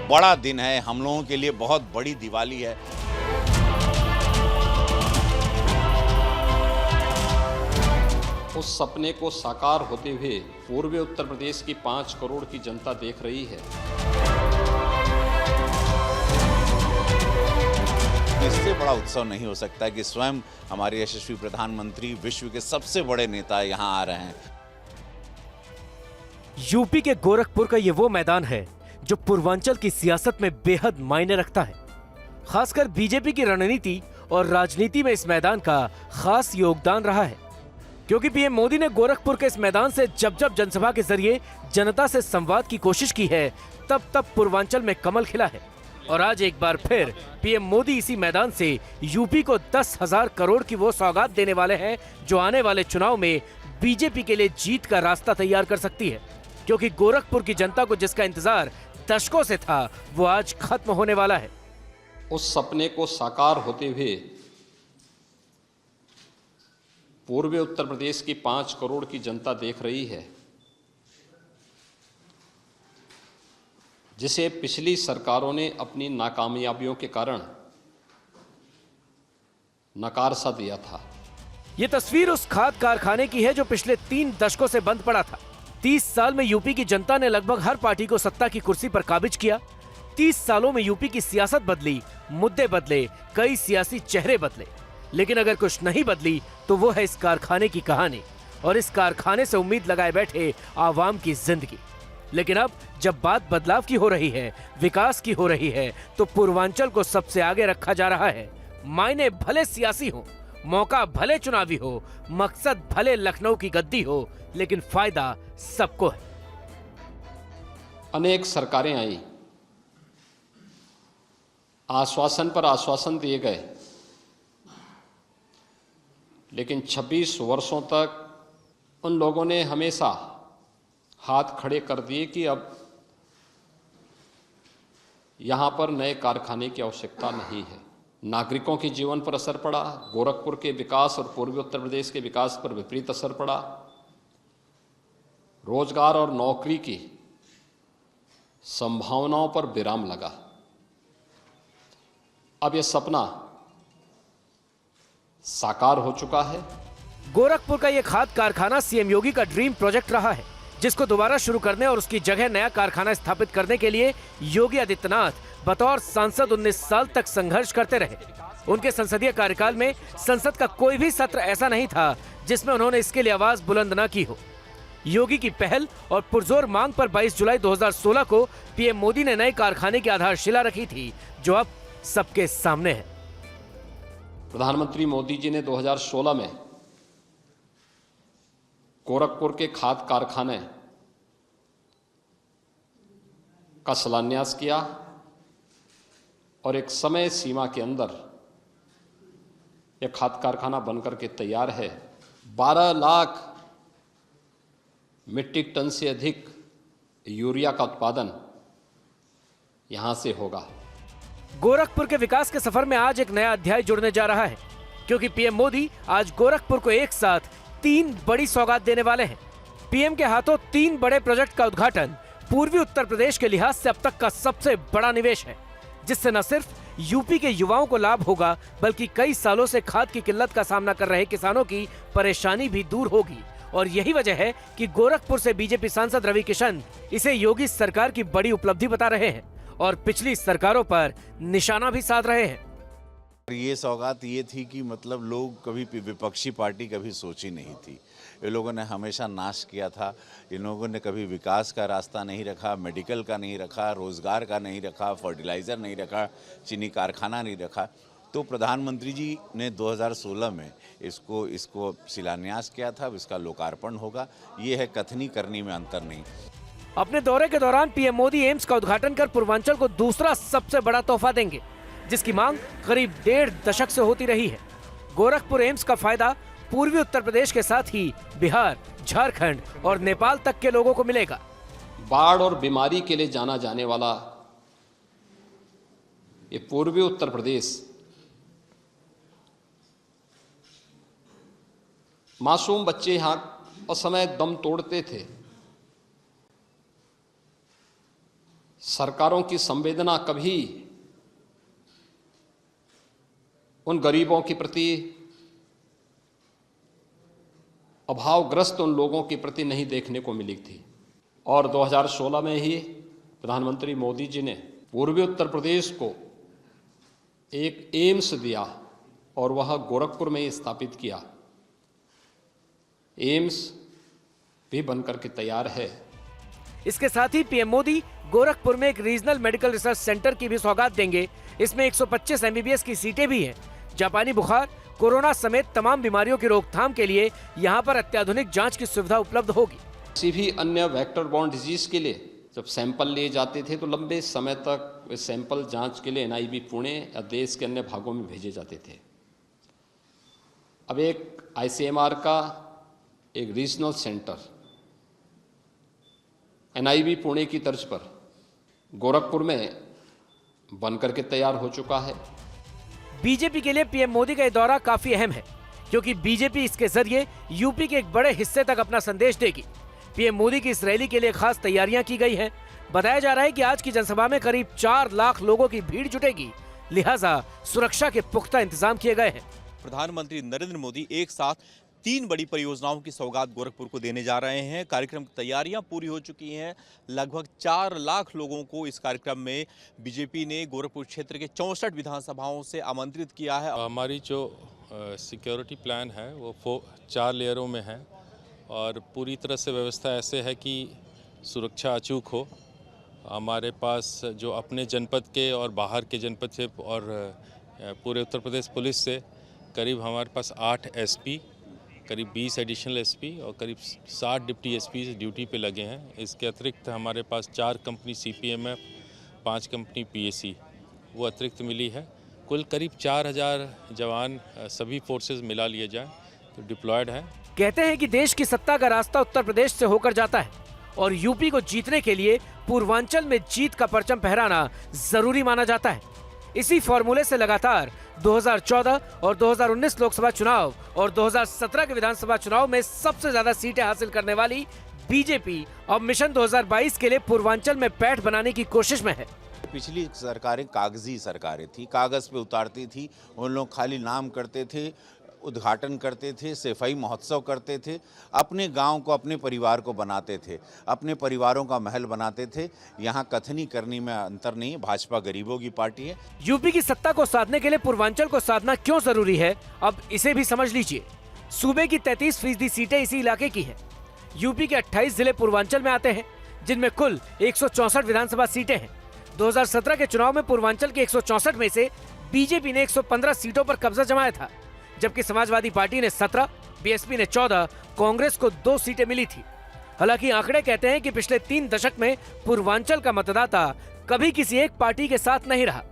बड़ा दिन है, हम लोगों के लिए बहुत बड़ी दिवाली है। उस सपने को साकार होते हुए पूर्वी उत्तर प्रदेश की 5 करोड़ की जनता देख रही है। इससे बड़ा उत्सव नहीं हो सकता कि स्वयं हमारे यशस्वी प्रधानमंत्री, विश्व के सबसे बड़े नेता यहाँ आ रहे हैं। यूपी के गोरखपुर का ये वो मैदान है जो पूर्वांचल की सियासत में बेहद मायने रखता है। खासकर बीजेपी की रणनीति और राजनीति में इस मैदान का खास योगदान रहा है, क्योंकि पीएम मोदी ने गोरखपुर के इस मैदान से जब जब जनसभा के जरिए जनता से संवाद की कोशिश की है, तब तब पूर्वांचल में कमल खिला है। और आज एक बार फिर पीएम मोदी इसी मैदान से यूपी को 10,000 करोड़ की वो सौगात देने वाले हैं जो आने वाले चुनाव में बीजेपी के लिए जीत का रास्ता तैयार कर सकती है। क्योंकि गोरखपुर की जनता को जिसका इंतजार दशकों से था, वो आज खत्म होने वाला है। उस सपने को साकार होते हुए पूर्वी उत्तर प्रदेश की 5 करोड़ की जनता देख रही है, जिसे पिछली सरकारों ने अपनी नाकामयाबियों के कारण नकार सा दिया था। ये तस्वीर उस खाद कारखाने की है जो पिछले 3 दशकों से बंद पड़ा था। 30 साल में यूपी की जनता ने लगभग हर पार्टी को सत्ता की कुर्सी पर काबिज किया। 30 सालों में यूपी की सियासत बदली, मुद्दे बदले, कई सियासी चेहरे बदले, लेकिन अगर कुछ नहीं बदली तो वो है इस कारखाने की कहानी और इस कारखाने से उम्मीद लगाए बैठे आवाम की जिंदगी। लेकिन अब जब बात बदलाव की हो रही है, विकास की हो रही है, तो पूर्वांचल को सबसे आगे रखा जा रहा है। मायने भले सियासी हो, मौका भले चुनावी हो, मकसद भले लखनऊ की गद्दी हो, लेकिन फायदा सबको है। अनेक सरकारें आई, आश्वासन पर आश्वासन दिए गए, लेकिन 26 वर्षों तक उन लोगों ने हमेशा हाथ खड़े कर दिए कि अब यहाँ पर नए कारखाने की आवश्यकता नहीं है। नागरिकों के जीवन पर असर पड़ा, गोरखपुर के विकास और पूर्वी उत्तर प्रदेश के विकास पर विपरीत असर पड़ा, रोजगार और नौकरी की संभावनाओं पर विराम लगा। अब यह सपना साकार हो चुका है। गोरखपुर का यह खाद कारखाना सीएम योगी का ड्रीम प्रोजेक्ट रहा है, जिसको दोबारा शुरू करने और उसकी जगह नया कारखाना स्थापित करने के लिए योगी आदित्यनाथ बतौर सांसद 19 साल तक संघर्ष करते रहे। उनके संसदीय कार्यकाल में संसद का कोई भी सत्र ऐसा नहीं था जिसमें उन्होंने इसके लिए आवाज बुलंद न की हो। योगी की पहल और पुरजोर मांग पर 22 जुलाई 2016 को पीएम मोदी ने नए कारखाने की आधारशिला रखी थी, जो अब सबके सामने है। प्रधानमंत्री मोदी जी ने 2016 में गोरखपुर के खाद कारखाने का शिलान्यास किया और एक समय सीमा के अंदर यह खाद कारखाना बनकर के तैयार है। 12 लाख मीट्रिक टन से अधिक यूरिया का उत्पादन यहां से होगा। गोरखपुर के विकास के सफर में आज एक नया अध्याय जुड़ने जा रहा है, क्योंकि पीएम मोदी आज गोरखपुर को एक साथ 3 बड़ी सौगात देने वाले हैं। पीएम के हाथों 3 बड़े प्रोजेक्ट का उद्घाटन पूर्वी उत्तर प्रदेश के लिहाज से अब तक का सबसे बड़ा निवेश है, जिससे न सिर्फ यूपी के युवाओं को लाभ होगा, बल्कि कई सालों से खाद की किल्लत का सामना कर रहे किसानों की परेशानी भी दूर होगी। और यही वजह है कि गोरखपुर से बीजेपी सांसद रवि किशन इसे योगी सरकार की बड़ी उपलब्धि बता रहे हैं और पिछली सरकारों पर निशाना भी साध रहे हैं। ये सौगात ये थी कि मतलब लोग कभी विपक्षी पार्टी कभी सोची नहीं थी। ये लोगों ने हमेशा नाश किया था। इन लोगों ने कभी विकास का रास्ता नहीं रखा, मेडिकल का नहीं रखा, रोजगार का नहीं रखा, फर्टिलाइज़र नहीं रखा, चीनी कारखाना नहीं रखा। तो प्रधानमंत्री जी ने 2016 में इसको शिलान्यास किया था। अब इसका लोकार्पण होगा। ये है कथनी करनी में अंतर नहीं। अपने दौरे के दौरान पीएम मोदी एम्स का उद्घाटन कर पूर्वांचल को दूसरा सबसे बड़ा तोहफा देंगे, जिसकी मांग करीब 1.5 दशक से होती रही है। गोरखपुर एम्स का फायदा पूर्वी उत्तर प्रदेश के साथ ही बिहार, झारखंड और नेपाल तक के लोगों को मिलेगा। बाढ़ और बीमारी के लिए जाना जाने वाला ये पूर्वी उत्तर प्रदेश मासूम बच्चे यहां असमय दम तोड़ते थे, सरकारों की संवेदना कभी उन गरीबों के प्रति, अभावग्रस्त उन लोगों के प्रति नहीं देखने को मिली थी। और 2016 में ही प्रधानमंत्री मोदी जी ने पूर्वी उत्तर प्रदेश को एक एम्स दिया और वह गोरखपुर में ही स्थापित किया। एम्स भी बनकर के तैयार है। इसके साथ ही पीएम मोदी गोरखपुर में एक रीजनल मेडिकल रिसर्च सेंटर की भी सौगात देंगे। इसमें 125 एमबीबीएस की सीटें भी हैं। जापानी बुखार, कोरोना समेत तमाम बीमारियों की रोकथाम के लिए यहाँ पर अत्याधुनिक जांच की सुविधा उपलब्ध होगी। किसी भी अन्य वेक्टर बॉर्न डिजीज के लिए जब सैंपल लिए जाते थे तो लंबे समय तक वे सैंपल जांच के लिए एनआईवी पुणे या देश के अन्य भागों में भेजे जाते थे। अब एक आईसीएमआर का एक रीजनल सेंटर एनआईवी पुणे की तर्ज पर गोरखपुर में बनकर के तैयार हो चुका है। बीजेपी के लिए पीएम मोदी का यह दौरा काफी अहम है, क्योंकि बीजेपी इसके जरिए यूपी के एक बड़े हिस्से तक अपना संदेश देगी। पीएम मोदी की इस रैली के लिए खास तैयारियां की गई हैं। बताया जा रहा है कि आज की जनसभा में करीब 4 लाख लोगों की भीड़ जुटेगी, लिहाजा सुरक्षा के पुख्ता इंतजाम किए गए हैं। प्रधानमंत्री नरेंद्र मोदी एक साथ 3 बड़ी परियोजनाओं की सौगात गोरखपुर को देने जा रहे हैं। कार्यक्रम की तैयारियां पूरी हो चुकी हैं। लगभग 4 लाख लोगों को इस कार्यक्रम में बीजेपी ने गोरखपुर क्षेत्र के 64 विधानसभाओं से आमंत्रित किया है। हमारी जो सिक्योरिटी प्लान है वो 4 लेयरों में है और पूरी तरह से व्यवस्था ऐसे है कि सुरक्षा अचूक हो। हमारे पास जो अपने जनपद के और बाहर के जनपद से और पूरे उत्तर प्रदेश पुलिस से करीब हमारे पास 8 एसपी, करीब 20 एडिशनल एसपी और करीब 60 डिप्टी एसपी ड्यूटी पे लगे हैं। इसके अतिरिक्त हमारे पास 4 कंपनी सीपीएमएफ, 5 कंपनी पीएसी वो अतिरिक्त मिली है। कुल करीब 4000 जवान सभी फोर्सेस मिला लिए जाए तो डिप्लॉयड है। कहते हैं कि देश की सत्ता का रास्ता उत्तर प्रदेश से होकर जाता है और यूपी को जीतने के लिए पूर्वांचल में जीत का परचम फहराना जरूरी माना जाता है। इसी फॉर्मूले से लगातार 2014 और 2019 लोकसभा चुनाव और 2017 के विधानसभा चुनाव में सबसे ज्यादा सीटें हासिल करने वाली बीजेपी अब मिशन 2022 के लिए पूर्वांचल में पैठ बनाने की कोशिश में है। पिछली सरकारें कागजी सरकारें थी, कागज पे उतारती थी। उन लोग खाली नाम करते थे, उद्घाटन करते थे, सफाई महोत्सव करते थे, अपने गांव को, अपने परिवार को बनाते थे, अपने परिवारों का महल बनाते थे। यहाँ कथनी करनी में अंतर नहीं है। भाजपा गरीबों की पार्टी है। यूपी की सत्ता को साधने के लिए पूर्वांचल को साधना क्यों जरूरी है, अब इसे भी समझ लीजिए। सूबे की 33% सीटें इसी इलाके की है। यूपी के 28 जिले पूर्वांचल में आते हैं, जिनमें कुल 164 विधानसभा सीटें हैं। 2017 के चुनाव में पूर्वांचल के 164 में से बीजेपी ने 115 सीटों पर कब्जा जमाया था, जबकि समाजवादी पार्टी ने 17, बीएसपी ने 14, कांग्रेस को 2 सीटें मिली थी। हालांकि आंकड़े कहते हैं कि पिछले 3 दशक में पूर्वांचल का मतदाता कभी किसी एक पार्टी के साथ नहीं रहा।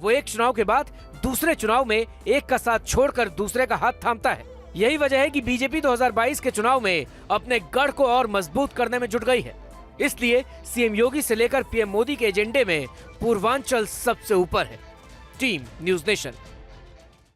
वो एक चुनाव के बाद दूसरे चुनाव में एक का साथ छोड़कर दूसरे का हाथ थामता है। यही वजह है कि बीजेपी 2022 के चुनाव में अपने गढ़ को और मजबूत करने में जुट गई है। इसलिए सीएम योगी से लेकर पीएम मोदी के एजेंडे में पूर्वांचल सबसे ऊपर है। Team news nation.